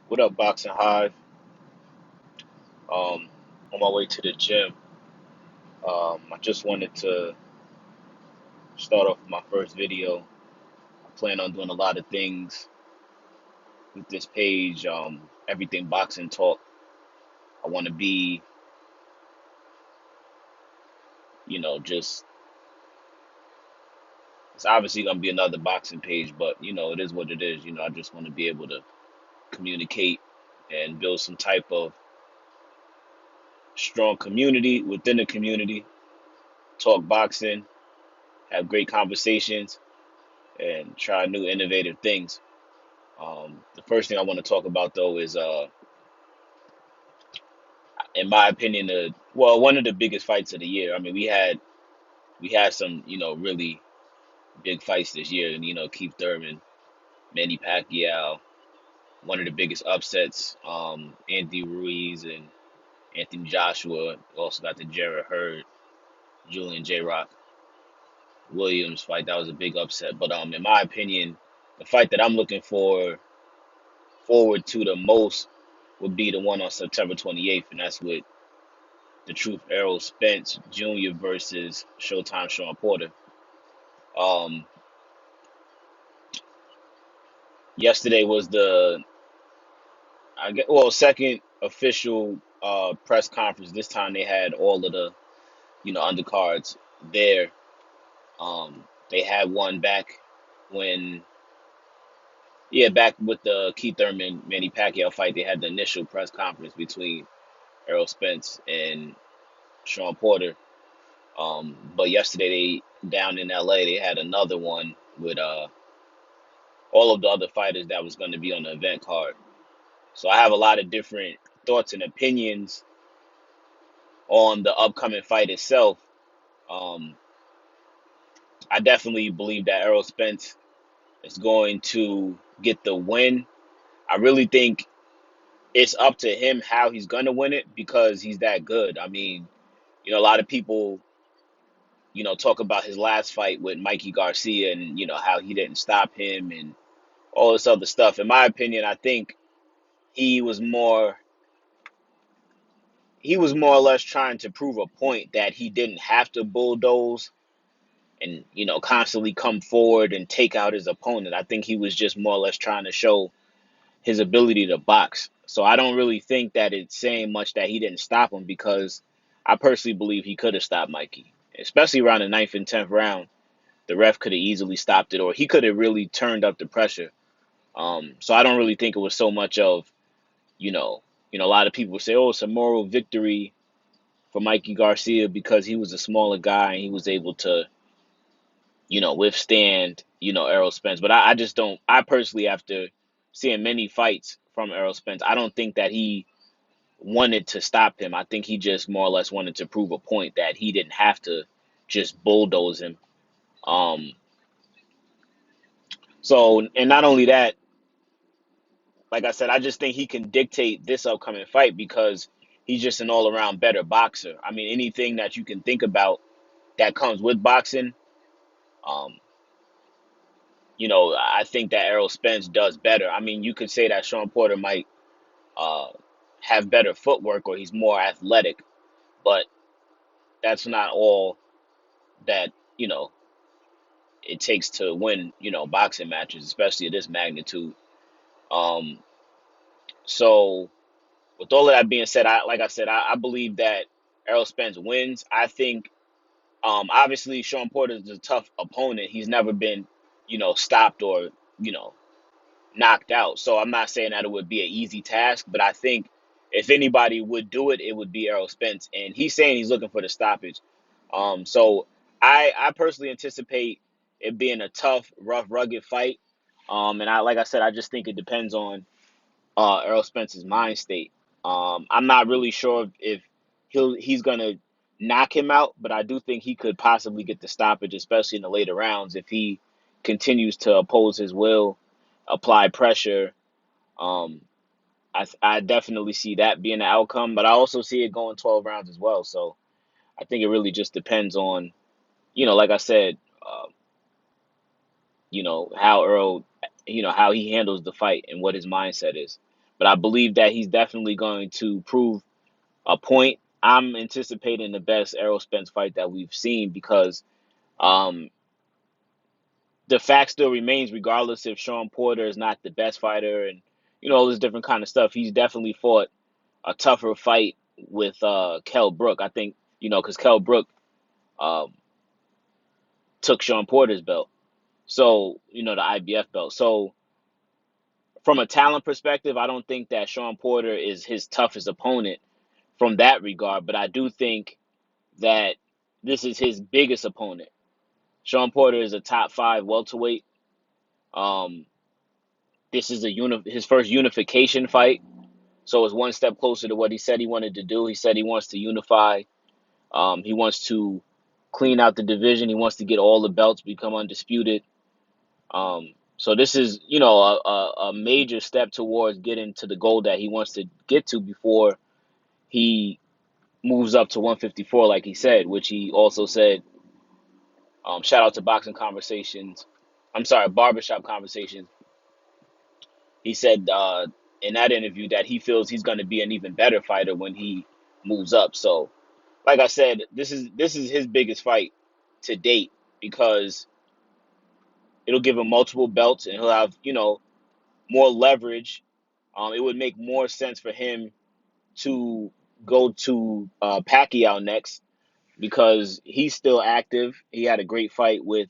What up, Boxing Hive? On my way to the gym. I just wanted to start off with my first video. I plan on doing a lot of things with this page. Everything boxing talk. I want to be, just it's obviously gonna be another boxing page, but it is what it is. I just want to be able to communicate and build some type of strong community within the community. Talk boxing, have great conversations, and try new innovative things. The first thing I want to talk about though is, in my opinion, one of the biggest fights of the year. I mean, we had some, really big fights this year, and Keith Thurman, Manny Pacquiao, one of the biggest upsets. Anthony Ruiz and Anthony Joshua. Also got the Jarrett Hurd, Julian J. Rock Williams fight. That was a big upset. But in my opinion, the fight that I'm looking forward to the most would be the one on September 28th, and that's with the Truth Errol Spence Jr. versus Showtime Shawn Porter. Um, Yesterday was the second official press conference. This time they had all of the undercards there. They had one back when back with the Keith Thurman Manny Pacquiao fight. They had the initial press conference between Errol Spence and Shawn Porter. But yesterday they down in LA they had another one with all of the other fighters that was going to be on the event card. So I have a lot of different thoughts and opinions on the upcoming fight itself. Um, I definitely believe that Errol Spence is going to get the win. I really think it's up to him how he's going to win it because he's that good. I mean, a lot of people, talk about his last fight with Mikey Garcia and, how he didn't stop him and all this other stuff. In my opinion, I think he was more he was more or less trying to prove a point that he didn't have to bulldoze and constantly come forward and take out his opponent. I think he was just more or less trying to show his ability to box. So I don't really think that it's saying much that he didn't stop him because I personally believe he could have stopped Mikey, especially around the ninth and 10th round. The ref could have easily stopped it, or he could have really turned up the pressure. So I don't really think it was so much of you know a lot of people say, oh, it's a moral victory for Mikey Garcia because he was a smaller guy and he was able to withstand Errol Spence. But I just don't. I personally, after seeing many fights from Errol Spence, I don't think that he wanted to stop him. I think he just more or less wanted to prove a point that he didn't have to just bulldoze him. Um, and not only that, like I said, I just think he can dictate this upcoming fight because he's just an all around better boxer. I mean, anything that you can think about that comes with boxing, um, I think that Errol Spence does better. I mean, you could say that Shawn Porter might uh, have better footwork or he's more athletic, but that's not all that, it takes to win, boxing matches, especially at this magnitude. Um, so with all of that being said, like I said, I believe that Errol Spence wins. I think obviously Shawn Porter is a tough opponent. He's never been, stopped or, you know, knocked out. So I'm not saying that it would be an easy task, but I think if anybody would do it, it would be Errol Spence. And he's saying he's looking for the stoppage. So I personally anticipate it being a tough, rough, rugged fight. And like I said, I just think it depends on Errol Spence's mind state. I'm not really sure if he's gonna knock him out, but I do think he could possibly get the stoppage, especially in the later rounds, if he continues to oppose his will, apply pressure. Um, I definitely see that being the outcome, but I also see it going 12 rounds as well. So I think it really just depends on, like I said, how Earl, how he handles the fight and what his mindset is. but I believe that he's definitely going to prove a point. I'm anticipating the best Errol Spence fight that we've seen because um, the fact still remains, regardless if Shawn Porter is not the best fighter and all this different kind of stuff, he's definitely fought a tougher fight with Kell Brook. I think because Kell Brook um, took Shawn Porter's belt, so the IBF belt. So from a talent perspective, I don't think that Shawn Porter is his toughest opponent from that regard, but I do think that this is his biggest opponent. Shawn Porter is a top five welterweight. Um, this is his first unification fight, so it's one step closer to what he said he wanted to do. He said he wants to unify. He wants to clean out the division. He wants to get all the belts, become undisputed. So this is, a major step towards getting to the goal that he wants to get to before he moves up to 154, like he said, which he also said. Shout out to Boxing Conversations. I'm sorry, Barbershop Conversations. He said in that interview that he feels he's going to be an even better fighter when he moves up. So, like I said, this is his biggest fight to date because it'll give him multiple belts and he'll have more leverage. It would make more sense for him to go to Pacquiao next because he's still active. He had a great fight with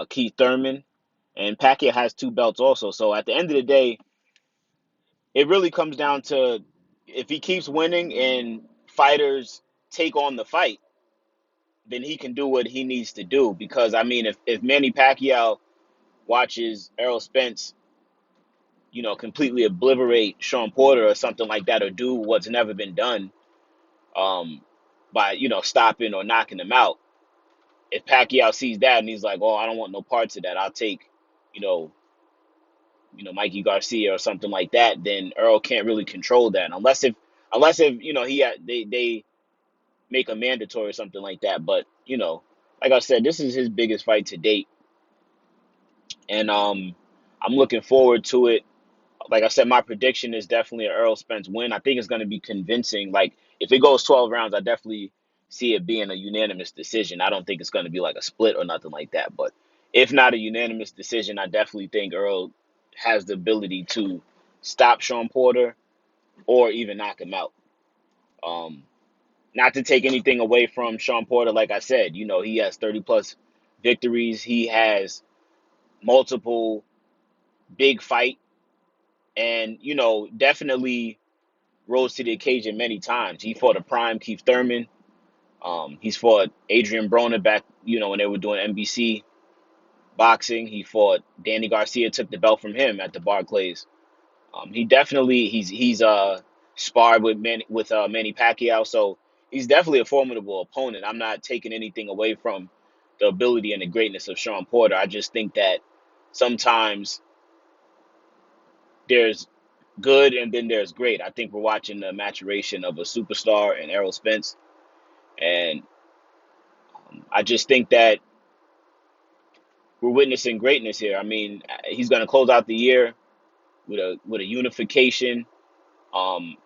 Keith Thurman, and Pacquiao has two belts also. So at the end of the day, it really comes down to if he keeps winning and fighters take on the fight, then he can do what he needs to do. Because I mean, if Manny Pacquiao watches Errol Spence, completely obliterate Shawn Porter or something like that, or do what's never been done, um, by stopping or knocking him out. If Pacquiao sees that and he's like, "Oh, I don't want no parts of that. I'll take, you know, Mikey Garcia or something like that," then Earl can't really control that unless if they make a mandatory or something like that. But like I said, this is his biggest fight to date, and I'm looking forward to it. Like I said, my prediction is definitely an Errol Spence win. I think it's going to be convincing. Like if it goes 12 rounds, I definitely see it being a unanimous decision. I don't think it's going to be like a split or nothing like that. But if not a unanimous decision, I definitely think Earl has the ability to stop Shawn Porter or even knock him out. Um, Not to take anything away from Shawn Porter, like I said, he has 30 plus victories. He has multiple big fight and, definitely rose to the occasion many times. He fought a prime Keith Thurman. He's fought Adrian Broner back, when they were doing NBC boxing. He fought Danny Garcia, took the belt from him at the Barclays. He definitely he's sparred with Manny Pacquiao, so he's definitely a formidable opponent. I'm not taking anything away from the ability and the greatness of Shawn Porter. I just think that sometimes there's good and then there's great. I think we're watching the maturation of a superstar in Errol Spence, and I just think that we're witnessing greatness here. I mean, he's going to close out the year with a unification. Um,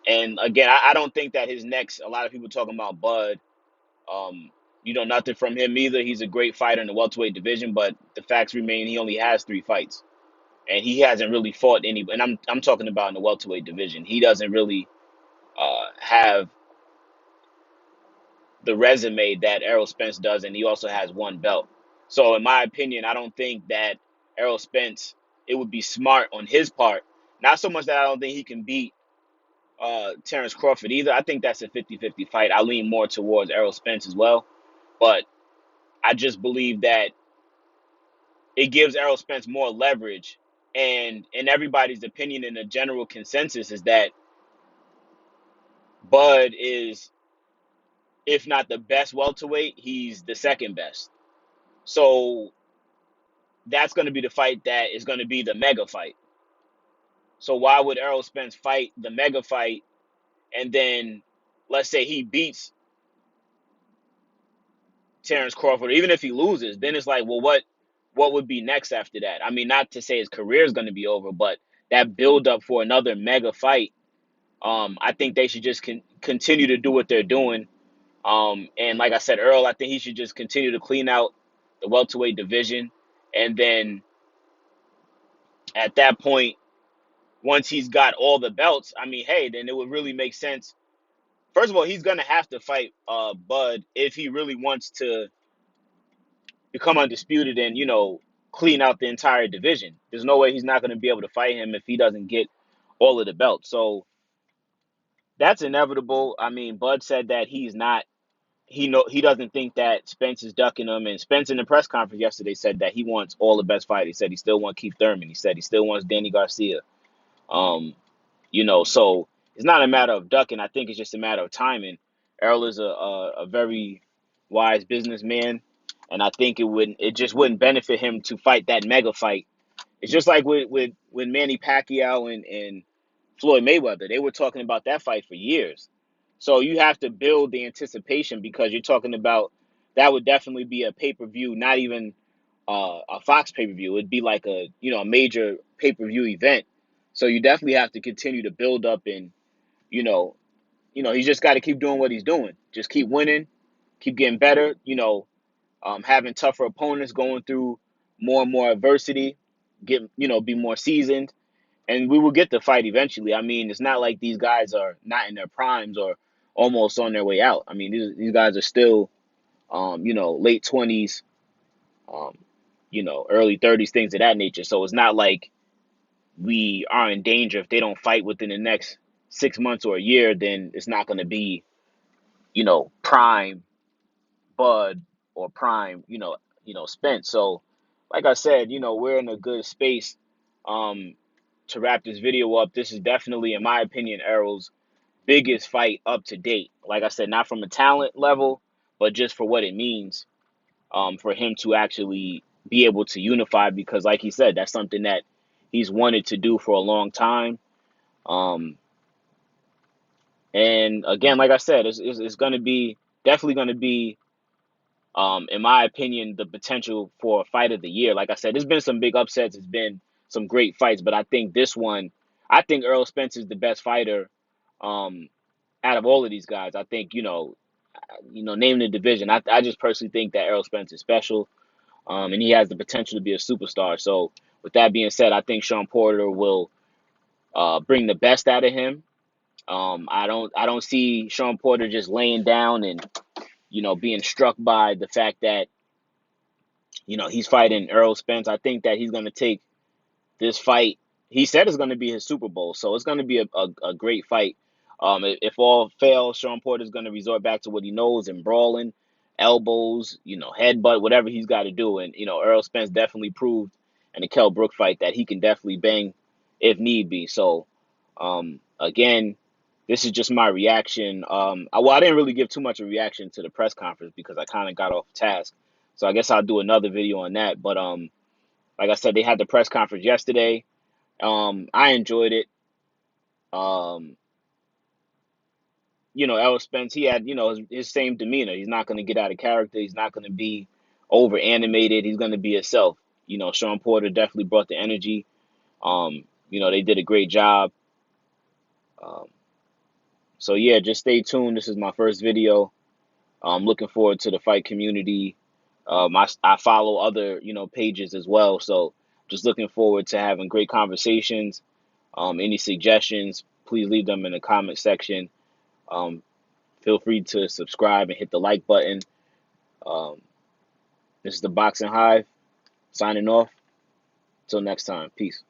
and again, I don't think that his next. A lot of people talking about Bud. Um, nothing from him either. He's a great fighter in the welterweight division, but the facts remain he only has 3 fights, and he hasn't really fought any. And I'm talking about in the welterweight division. He doesn't really have the resume that Errol Spence does, and he also has one belt. So, in my opinion, I don't think that Errol Spence, it would be smart on his part. Not so much that I don't think he can beat Terrence Crawford either. I think that's a 50-50 fight. I lean more towards Errol Spence as well. But I just believe that it gives Errol Spence more leverage. And in everybody's opinion, and the general consensus is that Bud is, if not the best welterweight, he's the second best. So that's going to be the fight that is going to be the mega fight. So why would Errol Spence fight the mega fight and then let's say he beats Terrence Crawford, even if he loses, then it's like, well, what would be next after that? I mean, not to say his career is going to be over, but that build up for another mega fight. I think they should just continue to do what they're doing. And like I said, Earl, I think he should just continue to clean out the welterweight division. And then at that point, once he's got all the belts, I mean, hey, then it would really make sense. First of all, he's gonna have to fight Bud if he really wants to become undisputed and, clean out the entire division. There's no way he's not gonna be able to fight him if he doesn't get all of the belts. So that's inevitable. I mean, Bud said that he doesn't think that Spence is ducking him. And Spence in the press conference yesterday said that he wants all the best fighters. He said he still wants Keith Thurman. He said he still wants Danny Garcia. Um, so it's not a matter of ducking. I think it's just a matter of timing. Errol is a very wise businessman, and I think it just wouldn't benefit him to fight that mega fight. It's just like with when Manny Pacquiao and Floyd Mayweather, they were talking about that fight for years. So you have to build the anticipation because you're talking about that would definitely be a pay-per-view, not even a Fox pay-per-view. It'd be like a major pay-per-view event. So you definitely have to continue to build up and you know, he's just got to keep doing what he's doing. Just keep winning, keep getting better, having tougher opponents, going through more and more adversity, be more seasoned and we will get the fight eventually. I mean, it's not like these guys are not in their primes or almost on their way out. I mean, these guys are still, late 20s, um, early 30s, things of that nature. So it's not like we are in danger if they don't fight within the next 6 months or a year. Then it's not going to be, prime Bud or prime, Spence. So, like I said, we're in a good space. Um, to wrap this video up, this is definitely, in my opinion, Errol's biggest fight up to date. Like I said, not from a talent level, but just for what it means for him to actually be able to unify. Because, like he said, that's something that he's wanted to do for a long time. Um, and again, like I said, it's going to be definitely going to be, in my opinion, the potential for a fight of the year. Like I said, there's been some big upsets. It's been some great fights, but I think this one, I think Errol Spence is the best fighter. Out of all of these guys, I think naming the division, I just personally think that Errol Spence is special, and he has the potential to be a superstar. So, with that being said, I think Shawn Porter will bring the best out of him. I don't see Shawn Porter just laying down and being struck by the fact that he's fighting Errol Spence. I think that he's going to take this fight, he said it's going to be his Super Bowl, so it's going to be a great fight. If all fails, Shawn Porter is going to resort back to what he knows and brawling, elbows, headbutt, whatever he's got to do. And Errol Spence definitely proved in the Kell Brook fight that he can definitely bang if need be. So again, this is just my reaction. I didn't really give too much of a reaction to the press conference because I kind of got off task. So I guess I'll do another video on that. But like I said, they had the press conference yesterday. I enjoyed it. Um, Errol Spence, he had, his same demeanor. He's not going to get out of character. He's not going to be over animated. He's going to be himself. Shawn Porter definitely brought the energy. They did a great job. Um, so yeah, just stay tuned. This is my first video. I'm looking forward to the fight community. I follow other, pages as well. So just looking forward to having great conversations. Any suggestions, please leave them in the comment section. Um, feel free to subscribe and hit the like button. Um, this is the Boxing Hive signing off. Till next time. Peace.